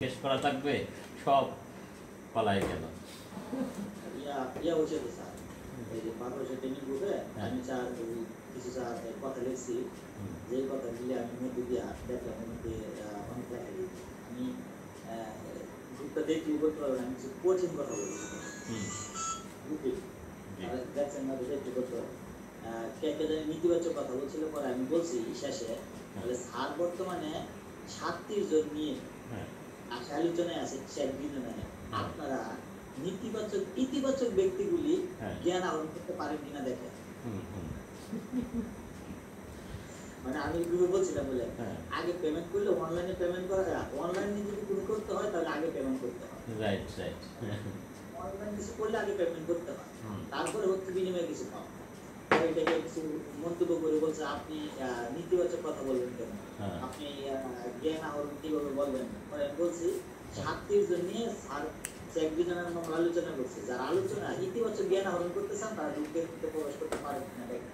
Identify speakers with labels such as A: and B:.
A: শেষ করা থাকবে সব পালাই গেল।
B: হচ্ছে তো স্যার এই যে 1500 ট্রেনিং গ্রুপে আমি স্যার কিছু স্যার কথা লিখছি, যে কথা মিলে আমি মধ্যে দিয়ে দেখলাম মধ্যে অনেক দেখা দিয়েছি। আমি গ্রুপটা দেখি করতে পারবেন, আমি কিছু কঠিন কথা বলেছি গ্রুপে, দেখছেন না দেখতে করতে হবে। কে কে জানি নেতিবাচক কথা বলছিল, পরে আমি বলছি শেষে তাহলে স্যার বর্তমানে 37 জন নিয়ে আলোচনায় আছে, আপনারা নেতিবাচক ইতিবাচক ব্যক্তিগুলি জ্ঞান আহরণ করতে পারেন কিনা দেখেন। মানে আমি গ্রুপে বলছিলাম বলে আগে পেমেন্ট করলে অনলাইনে পেমেন্ট করা যায়, অনলাইনে যদি কোনো করতে হয় তাহলে আগে পেমেন্ট করতে হয়। রাইট রাইট, অনলাইন কিছু করলে আগে পেমেন্ট করতে হয়, তারপরে হচ্ছে বিনিময়ে কিছু পাওয়া। এটাকে কিছু মন্তব্য করে বলছে আপনি নেতিবাচক কথা বলবেন কেন, আপনি জ্ঞান আহরণ কিভাবে বলবেন। পরে বলছি 37 জন নিয়ে স্যার একজনের নাম আলোচনা করছে, যারা আলোচনা ইতিবাচক জ্ঞান আহরণ করতে চান তারা গ্রুপে প্রবেশ করতে পারেন কিনা দেখেন।